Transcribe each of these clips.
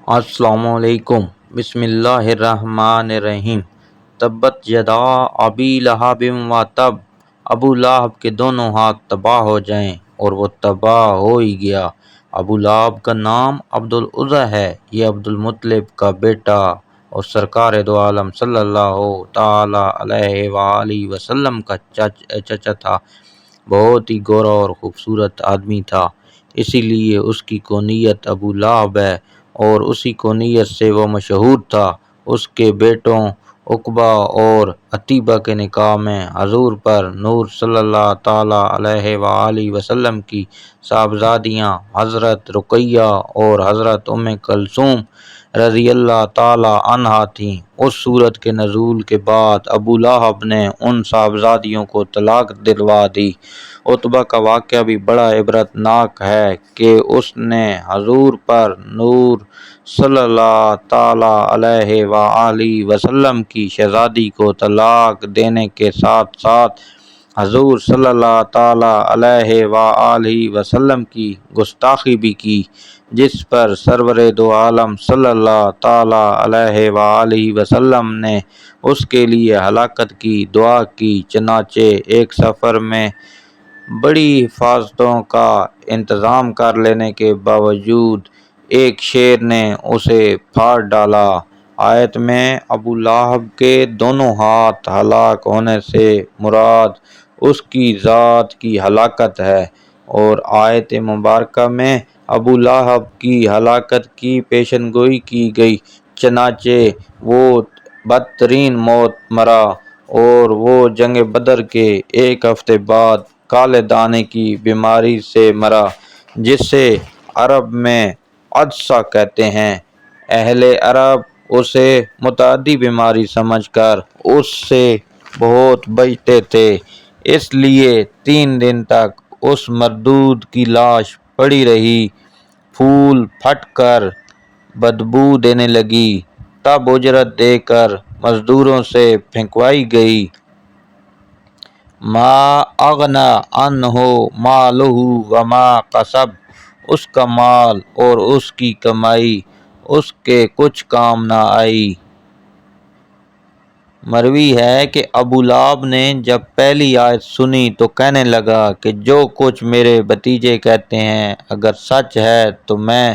السلام علیکم۔ بسم اللہ الرحمن الرحیم۔ تبت یدا ابی لہب و تب، ابو لہب کے دونوں ہاتھ تباہ ہو جائیں، اور وہ تباہ ہو ہی گیا۔ ابو لہب کا نام عبدالعزیٰ ہے، یہ عبدالمطلب کا بیٹا اور سرکار دو عالم صلی اللہ تعالی علیہ وآلہ وسلم کا چچا تھا۔ بہت ہی گورا اور خوبصورت آدمی تھا، اسی لیے اس کی کنیت ابو لہب ہے، اور اسی کنیت سے وہ مشہور تھا۔ اس کے بیٹوں عقبہ اور عتیبہ کے نکاح میں حضور پر نور صلی اللہ تعالی علیہ وآلہ وسلم کی صاحبزادیاں حضرت رقیہ اور حضرت ام کلثوم رضی اللہ تعالی عنہا تھیں۔ اس سورت کے نزول کے بعد ابو لہب نے ان صاحبزادیوں کو طلاق دلوا دی۔ عتبہ کا واقعہ بھی بڑا عبرت ناک ہے کہ اس نے حضور پر نور صلی اللہ تعالی علیہ وآلہ وسلم کی شہزادی کو طلاق دینے کے ساتھ ساتھ حضور صلی اللہ تعالی علیہ وآلہ وسلم کی گستاخی بھی کی، جس پر سرور دو عالم صلی اللہ تعالی علیہ وآلہ وسلم نے اس کے لیے ہلاکت کی دعا کی۔ چنانچہ ایک سفر میں بڑی حفاظتوں کا انتظام کر لینے کے باوجود ایک شیر نے اسے پھاڑ ڈالا۔ آیت میں ابو لہب کے دونوں ہاتھ ہلاک ہونے سے مراد اس کی ذات کی ہلاکت ہے، اور آیت مبارکہ میں ابو لہب کی ہلاکت کی پیشن گوئی کی گئی۔ چنانچہ وہ بدترین موت مرا، اور وہ جنگ بدر کے ایک ہفتے بعد کالے دانے کی بیماری سے مرا، جسے عرب میں عدسہ کہتے ہیں۔ اہل عرب اسے متعدی بیماری سمجھ کر اس سے بہت بچتے تھے، اس لیے 3 دن تک اس مردود کی لاش پڑی رہی، پھول پھٹ کر بدبو دینے لگی۔ تب اجرت دے کر مزدوروں سے پھینکوائی گئی۔ ما اغنی عنہ مالہ وما کسب، اس کا مال اور اس کی کمائی اس کے کچھ کام نہ آئی۔ مروی ہے کہ ابو لہب نے جب پہلی آیت سنی تو کہنے لگا کہ جو کچھ میرے بھتیجے کہتے ہیں اگر سچ ہے تو میں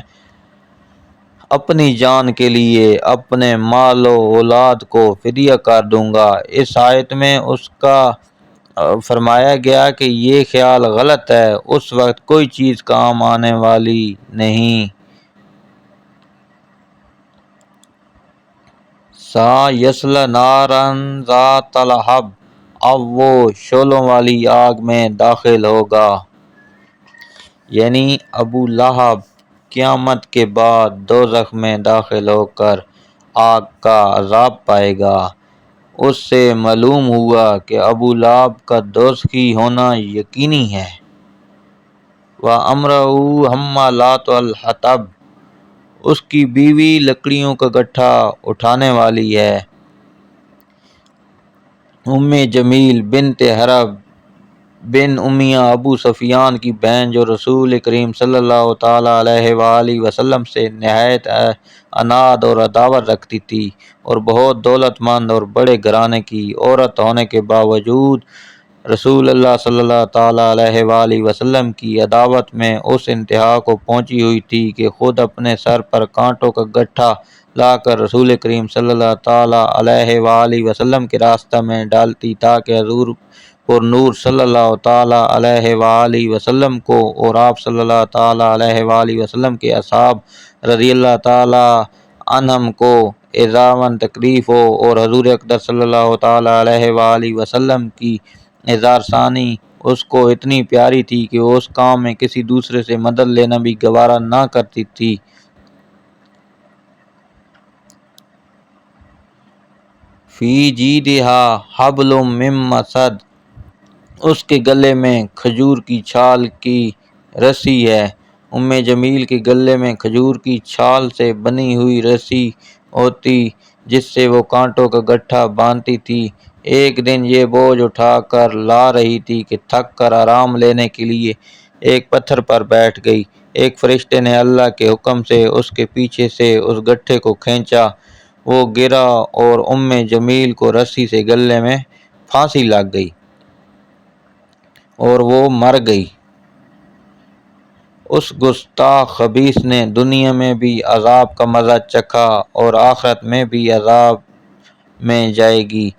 اپنی جان کے لیے اپنے مال و اولاد کو فدیہ کر دوں گا۔ اس آیت میں اس کا فرمایا گیا کہ یہ خیال غلط ہے، اس وقت کوئی چیز کام آنے والی نہیں۔ سَيَصْلَىٰ نَارًا ذَاتَ لَہَبٍ، اب وہ شعلوں والی آگ میں داخل ہوگا۔ یعنی ابو لہب قیامت کے بعد دوزخ میں داخل ہو کر آگ کا عذاب پائے گا۔ اس سے معلوم ہوا کہ ابو لہب کا دوزخی ہونا یقینی ہے۔ وَامْرَأُهُ حَمَّالَةَ الْحَطَبِ، اس کی بیوی لکڑیوں کا گٹھا اٹھانے والی ہے۔ ام جمیل بنت حرب بن امیہ ابو سفیان کی بہن، جو رسول کریم صلی اللہ تعالی علیہ وآلہ وسلم سے نہایت عناد اور عداوت رکھتی تھی، اور بہت دولت مند اور بڑے گھرانے کی عورت ہونے کے باوجود رسول اللہ صلی اللہ تعالی علیہ وآلہ وسلم کی عداوت میں اس انتہا کو پہنچی ہوئی تھی کہ خود اپنے سر پر کانٹوں کا گٹھا لا کر رسول کریم صلی اللہ تعالی علیہ وآلہ وسلم کے راستہ میں ڈالتی، تاکہ حضور پر نور صلی اللہ تعالی علیہ وآلہ وسلم کو اور آپ صلی اللہ تعالی علیہ وآلہ وسلم کے اصحاب رضی اللہ تعالی عنہم کو ایذاً تکلیف ہو، اور حضور اقدس صلی اللہ تعالی علیہ وآلہ وسلم کی اظہار ثانی اس کو اتنی پیاری تھی کہ وہ اس کام میں کسی دوسرے سے مدد لینا بھی گوارا نہ کرتی تھی۔ فی جیدہا حبل من مسد، اس کے گلے میں کھجور کی چھال کی رسی ہے۔ ام جمیل کے گلے میں کھجور کی چھال سے بنی ہوئی رسی ہوتی، جس سے وہ کانٹوں کا گٹھا باندھتی تھی۔ ایک دن یہ بوجھ اٹھا کر لا رہی تھی کہ تھک کر آرام لینے کے لیے ایک پتھر پر بیٹھ گئی۔ ایک فرشتے نے اللہ کے حکم سے اس کے پیچھے سے اس گٹھے کو کھینچا، وہ گرا اور جمیل کو رسی سے گلے میں پھانسی لگ گئی اور وہ مر گئی۔ اس گستاخ خبیث نے دنیا میں بھی عذاب کا مزہ چکھا اور آخرت میں بھی عذاب میں جائے گی۔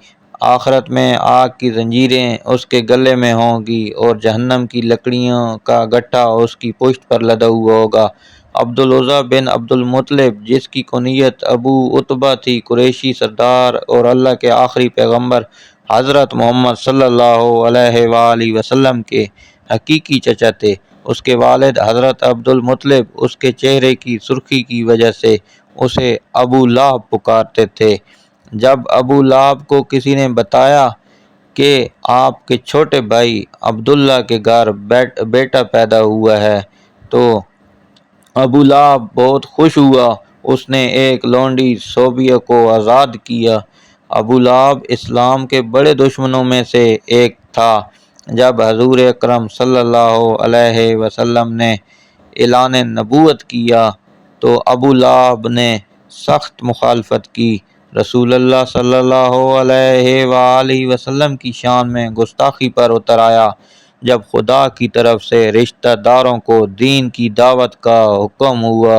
آخرت میں آگ کی زنجیریں اس کے گلے میں ہوں گی اور جہنم کی لکڑیوں کا گٹھا اس کی پشت پر لدا ہوا ہوگا۔ عبدالعزیٰ بن عبد المطلب، جس کی کنیت ابو عتبہ تھی، قریشی سردار اور اللہ کے آخری پیغمبر حضرت محمد صلی اللہ علیہ وآلہ وسلم کے حقیقی چچا تھے۔ اس کے والد حضرت عبد المطلب اس کے چہرے کی سرخی کی وجہ سے اسے ابو لہب پکارتے تھے۔ جب ابو لہب کو کسی نے بتایا کہ آپ کے چھوٹے بھائی عبداللہ کے گھر بیٹا پیدا ہوا ہے تو ابو لہب بہت خوش ہوا۔ اس نے ایک لونڈی صوبیہ کو آزاد کیا۔ ابو لہب اسلام کے بڑے دشمنوں میں سے ایک تھا۔ جب حضور اکرم صلی اللہ علیہ وسلم نے اعلان نبوت کیا تو ابو لہب نے سخت مخالفت کی، رسول اللہ صلی اللہ علیہ وآلہ وسلم کی شان میں گستاخی پر اتر آیا۔ جب خدا کی طرف سے رشتہ داروں کو دین کی دعوت کا حکم ہوا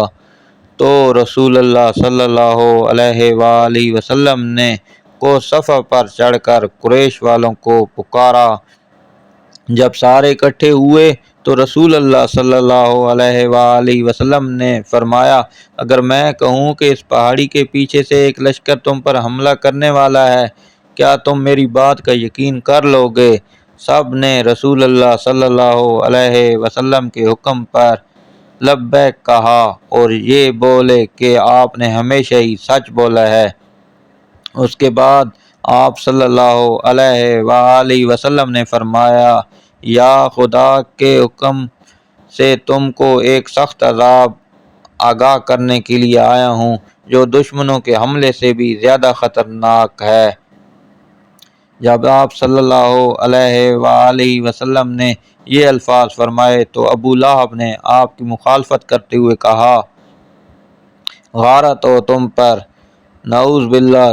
تو رسول اللہ صلی اللہ علیہ وآلہ وسلم نے کو صفا پر چڑھ کر قریش والوں کو پکارا۔ جب سارے اکٹھے ہوئے تو رسول اللہ صلی اللہ علیہ وآلہ وسلم نے فرمایا، اگر میں کہوں کہ اس پہاڑی کے پیچھے سے ایک لشکر تم پر حملہ کرنے والا ہے، کیا تم میری بات کا یقین کر لو گے؟ سب نے رسول اللہ صلی اللہ علیہ وسلم کے حکم پر لبیک کہا اور یہ بولے کہ آپ نے ہمیشہ ہی سچ بولا ہے۔ اس کے بعد آپ صلی اللہ علیہ وآلہ وسلم نے فرمایا، یا خدا کے حکم سے تم کو ایک سخت عذاب آگاہ کرنے کے لیے آیا ہوں جو دشمنوں کے حملے سے بھی زیادہ خطرناک ہے۔ جب آپ صلی اللہ علیہ وآلہ وسلم نے یہ الفاظ فرمائے تو ابو لہب نے آپ کی مخالفت کرتے ہوئے کہا، غارت ہو تم پر، نعوذ باللہ،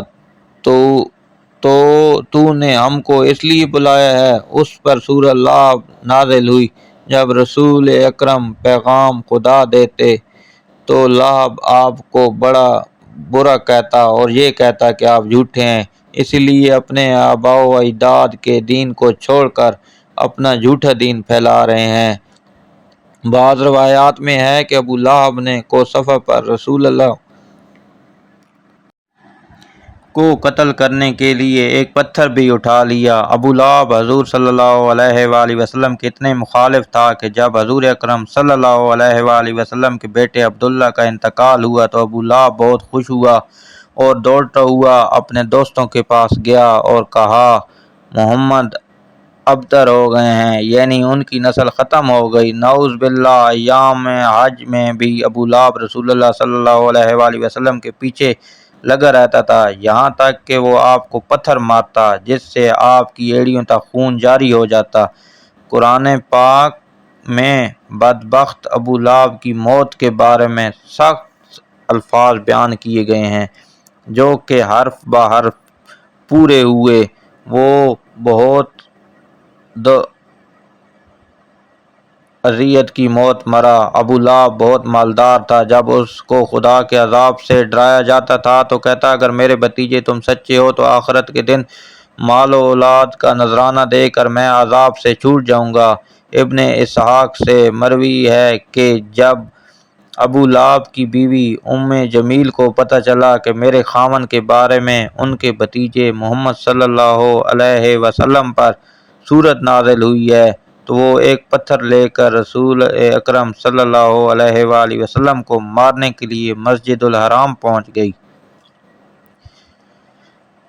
تو نے ہم کو اس لیے بلایا ہے۔ اس پر سورہ لہب نازل ہوئی۔ جب رسول اکرم پیغام خدا دیتے تو لہب آپ کو بڑا برا کہتا اور یہ کہتا کہ آپ جھوٹے ہیں، اس لیے اپنے آباء و اجداد کے دین کو چھوڑ کر اپنا جھوٹا دین پھیلا رہے ہیں۔ بعض روایات میں ہے کہ ابو لہب نے کو صفا پر رسول اللہ کو قتل کرنے کے لیے ایک پتھر بھی اٹھا لیا۔ ابو لہب حضور صلی اللہ علیہ وآلہ وسلم کے اتنے مخالف تھا کہ جب حضور اکرم صلی اللہ علیہ وآلہ وسلم کے بیٹے عبداللہ کا انتقال ہوا تو ابو لہب بہت خوش ہوا اور دوڑتا ہوا اپنے دوستوں کے پاس گیا اور کہا، محمد ابتر ہو گئے ہیں، یعنی ان کی نسل ختم ہو گئی۔ نعوذ باللہ۔ ایام حج میں بھی ابو لہب رسول اللہ صلی اللہ علیہ وآلہ وسلم کے پیچھے لگا رہتا تھا، یہاں تک کہ وہ آپ کو پتھر مارتا جس سے آپ کی ایڑیوں تک خون جاری ہو جاتا۔ قرآن پاک میں بدبخت ابو لہب کی موت کے بارے میں سخت الفاظ بیان کیے گئے ہیں جو کہ حرف بہ حرف پورے ہوئے۔ وہ بہت اذیت کی موت مرا۔ ابو لہب بہت مالدار تھا۔ جب اس کو خدا کے عذاب سے ڈرایا جاتا تھا تو کہتا، اگر میرے بھتیجے تم سچے ہو تو آخرت کے دن مال و اولاد کا نذرانہ دے کر میں عذاب سے چھوٹ جاؤں گا۔ ابن اسحاق سے مروی ہے کہ جب ابو لہب کی بیوی جمیل کو پتہ چلا کہ میرے خاوند کے بارے میں ان کے بھتیجے محمد صلی اللہ علیہ وسلم پر سورت نازل ہوئی ہے تو وہ ایک پتھر لے کر رسول اکرم صلی اللہ علیہ وآلہ وسلم کو مارنے کے لیے مسجد الحرام پہنچ گئی۔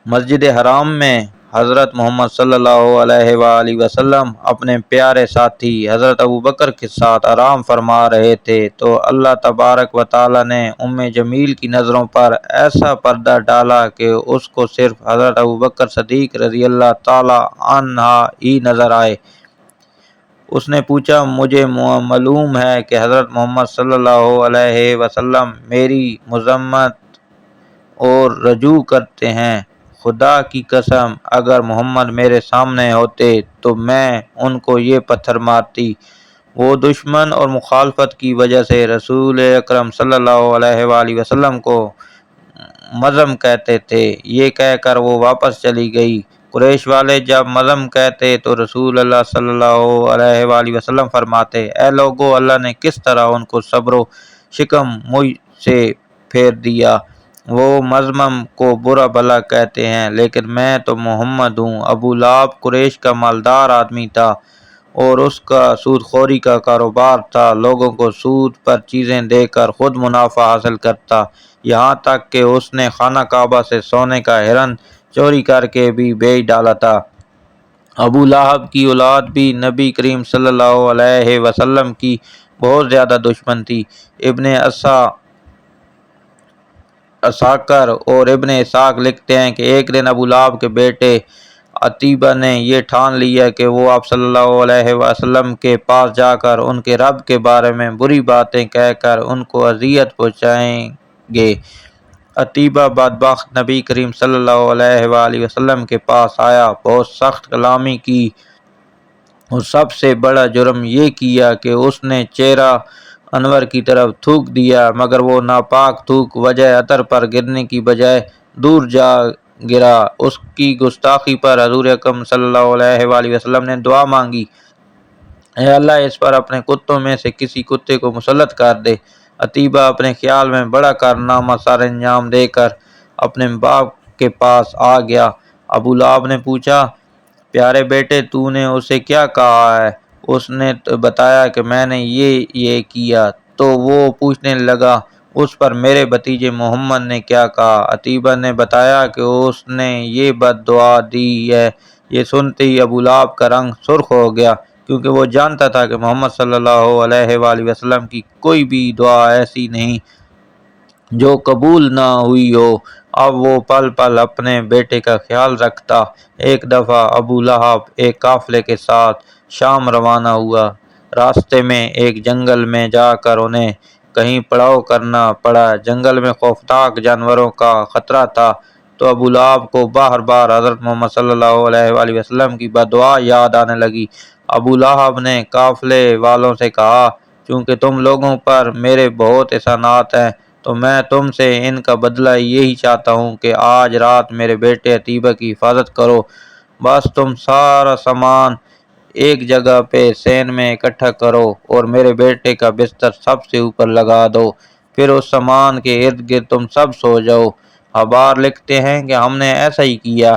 مسجد حرام میں حضرت محمد صلی اللہ علیہ وآلہ وسلم اپنے پیارے ساتھی حضرت ابوبکر کے ساتھ آرام فرما رہے تھے تو اللہ تبارک و تعالی نے جمیل کی نظروں پر ایسا پردہ ڈالا کہ اس کو صرف حضرت ابوبکر صدیق رضی اللہ تعالی عنہ ہی نظر آئے۔ اس نے پوچھا مجھے معلوم ہے کہ حضرت محمد صلی اللہ علیہ وسلم میری مذمت اور رجوع کرتے ہیں، خدا کی قسم اگر محمد میرے سامنے ہوتے تو میں ان کو یہ پتھر مارتی۔ وہ دشمن اور مخالفت کی وجہ سے رسول اکرم صلی اللہ علیہ وآلہ وسلم کو مذم کہتے تھے۔ یہ کہہ کر وہ واپس چلی گئی۔ قریش والے جب مذم کہتے تو رسول اللہ صلی اللہ علیہ وآلہ وسلم فرماتے، اے لوگو، اللہ نے کس طرح ان کو صبر و شکم مجھ سے پھیر دیا۔ وہ مذمم کو برا بھلا کہتے ہیں لیکن میں تو محمد ہوں۔ ابو لہب قریش کا مالدار آدمی تھا اور اس کا سود خوری کا کاروبار تھا۔ لوگوں کو سود پر چیزیں دے کر خود منافع حاصل کرتا، یہاں تک کہ اس نے خانہ کعبہ سے سونے کا ہرن چوری کر کے بھی بیچ ڈالا تھا۔ ابو لہب کی اولاد بھی نبی کریم صلی اللہ علیہ وسلم کی بہت زیادہ دشمن تھی۔ ابن اساکر اور ابن اسحاق لکھتے ہیں کہ ایک دن ابو لہب کے بیٹے عتیبہ نے یہ ٹھان لیا کہ وہ آپ صلی اللہ علیہ وسلم کے پاس جا کر ان کے رب کے بارے میں بری باتیں کہہ کر ان کو اذیت پہنچائیں گے۔ عتیبہ بدبخت نبی کریم صلی اللہ علیہ وآلہ وسلم کے پاس آیا، بہت سخت کلامی کی اور سب سے بڑا جرم یہ کیا کہ اس نے چہرہ انور کی طرف تھوک دیا، مگر وہ ناپاک تھوک وجہ عطر پر گرنے کی بجائے دور جا گرا۔ اس کی گستاخی پر حضور اکرم صلی اللہ علیہ وآلہ وسلم نے دعا مانگی، اے اللہ اس پر اپنے کتوں میں سے کسی کتے کو مسلط کر دے۔ عتیبہ اپنے خیال میں بڑا کارنامہ سر انجام دے کر اپنے باپ کے پاس آ گیا۔ ابو لہب نے پوچھا، پیارے بیٹے تو نے اسے کیا کہا ہے؟ اس نے بتایا کہ میں نے یہ کیا۔ تو وہ پوچھنے لگا، اس پر میرے بھتیجے محمد نے کیا کہا؟ عتیبہ نے بتایا کہ اس نے یہ بد دعا دی ہے۔ یہ سنتے ہی ابو لہب کا رنگ سرخ ہو گیا، کیونکہ وہ جانتا تھا کہ محمد صلی اللہ علیہ وآلہ وسلم کی کوئی بھی دعا ایسی نہیں جو قبول نہ ہوئی ہو۔ اب وہ پل پل اپنے بیٹے کا خیال رکھتا۔ ایک دفعہ ابو لہب ایک قافلے کے ساتھ شام روانہ ہوا۔ راستے میں ایک جنگل میں جا کر انہیں کہیں پڑاؤ کرنا پڑا۔ جنگل میں خوفناک جانوروں کا خطرہ تھا، تو ابو لہب کو بار بار حضرت محمد صلی اللہ علیہ وآلہ وسلم کی بددعا یاد آنے لگی۔ ابو لہب نے قافلے والوں سے کہا، چونکہ تم لوگوں پر میرے بہت احسانات ہیں تو میں تم سے ان کا بدلہ یہی چاہتا ہوں کہ آج رات میرے بیٹے عتیبہ کی حفاظت کرو۔ بس تم سارا سامان ایک جگہ پہ سین میں اکٹھا کرو اور میرے بیٹے کا بستر سب سے اوپر لگا دو، پھر اس سامان کے ارد گرد تم سب سو جاؤ۔ حبار لکھتے ہیں کہ ہم نے ایسا ہی کیا۔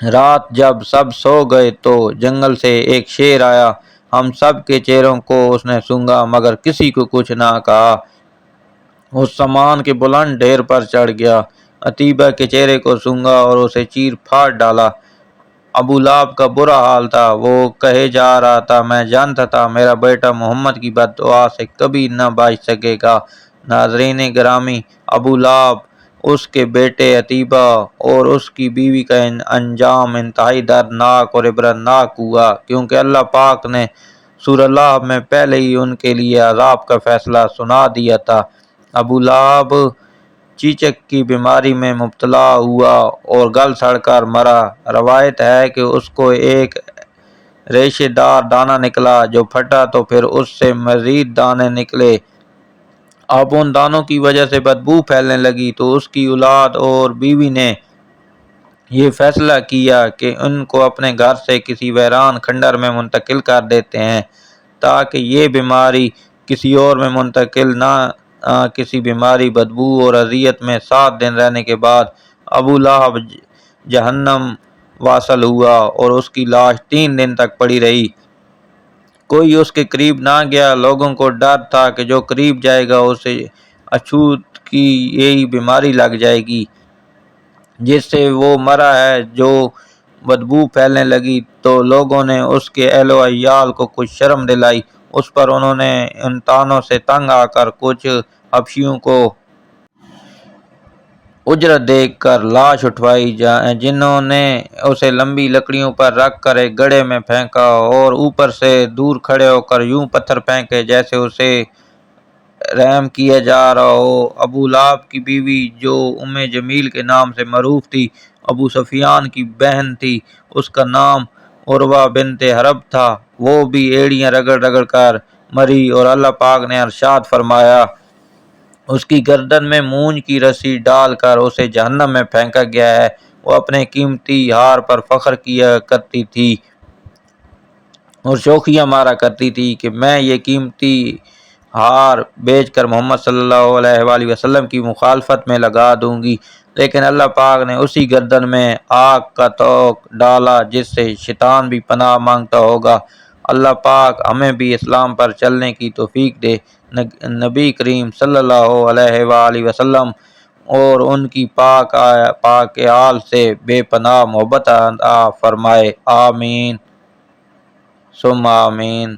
رات جب سب سو گئے تو جنگل سے ایک شیر آیا۔ ہم سب کے چہروں کو اس نے سونگھا مگر کسی کو کچھ نہ کہا۔ اس سامان کے بلند ڈھیر پر چڑھ گیا، عتیبہ کے چہرے کو سونگھا اور اسے چیر پھاڑ ڈالا۔ ابو لہب کا برا حال تھا۔ وہ کہے جا رہا تھا، میں جانتا تھا میرا بیٹا محمد کی بد دعا سے کبھی نہ بچ سکے گا۔ ناظرین گرامی، ابو لہب، اس کے بیٹے عتیبہ اور اس کی بیوی کا انجام انتہائی دردناک اور عبرتناک ہوا، کیونکہ اللہ پاک نے سورہ لہب میں پہلے ہی ان کے لیے عذاب کا فیصلہ سنا دیا تھا۔ ابو لہب چیچک کی بیماری میں مبتلا ہوا اور گل سڑ کر مرا۔ روایت ہے کہ اس کو ایک ریشے دار دانہ نکلا جو پھٹا تو پھر اس سے مزید دانے نکلے۔ اب ان دانوں کی وجہ سے بدبو پھیلنے لگی تو اس کی اولاد اور بیوی نے یہ فیصلہ کیا کہ ان کو اپنے گھر سے کسی ویران کھنڈر میں منتقل کر دیتے ہیں تاکہ یہ بیماری کسی اور میں منتقل نہ۔ کسی بیماری، بدبو اور اذیت میں 7 دن رہنے کے بعد ابو لہب جہنم واصل ہوا اور اس کی لاش 3 دن تک پڑی رہی۔ کوئی اس کے قریب نہ گیا۔ لوگوں کو ڈر تھا کہ جو قریب جائے گا اسے اچھوت کی یہی بیماری لگ جائے گی جس سے وہ مرا ہے۔ جو بدبو پھیلنے لگی تو لوگوں نے اس کے اہل و عیال کو کچھ شرم دلائی۔ اس پر انہوں نے ان طعنوں سے تنگ آ کر کچھ حبشیوں کو اجرت دیکھ کر لاش اٹھوائی جنہوں نے اسے لمبی لکڑیوں پر رکھ کر ایک گڑھے میں پھینکا اور اوپر سے دور کھڑے ہو کر یوں پتھر پھینکے جیسے اسے رحم کیا جا رہا ہو۔ ابو لہب کی بیوی جو ام جمیل کے نام سے معروف تھی، ابو سفیان کی بہن تھی، اس کا نام عروہ بنت حرب تھا، وہ بھی ایڑیاں رگڑ رگڑ کر مری، اور اللہ پاک نے ارشاد فرمایا اس کی گردن میں مونج کی رسی ڈال کر اسے جہنم میں پھینکا گیا ہے۔ وہ اپنے قیمتی ہار پر فخر کیا کرتی تھی اور شوخیاں مارا کرتی تھی کہ میں یہ قیمتی ہار بیچ کر محمد صلی اللہ علیہ وآلہ وسلم کی مخالفت میں لگا دوں گی، لیکن اللہ پاک نے اسی گردن میں آگ کا توق ڈالا جس سے شیطان بھی پناہ مانگتا ہوگا۔ اللہ پاک ہمیں بھی اسلام پر چلنے کی توفیق دے، نبی کریم صلی اللہ علیہ وآلہ وسلم اور ان کی پاک آل سے بے پناہ محبت عطا فرمائے، آمین ثم آمین۔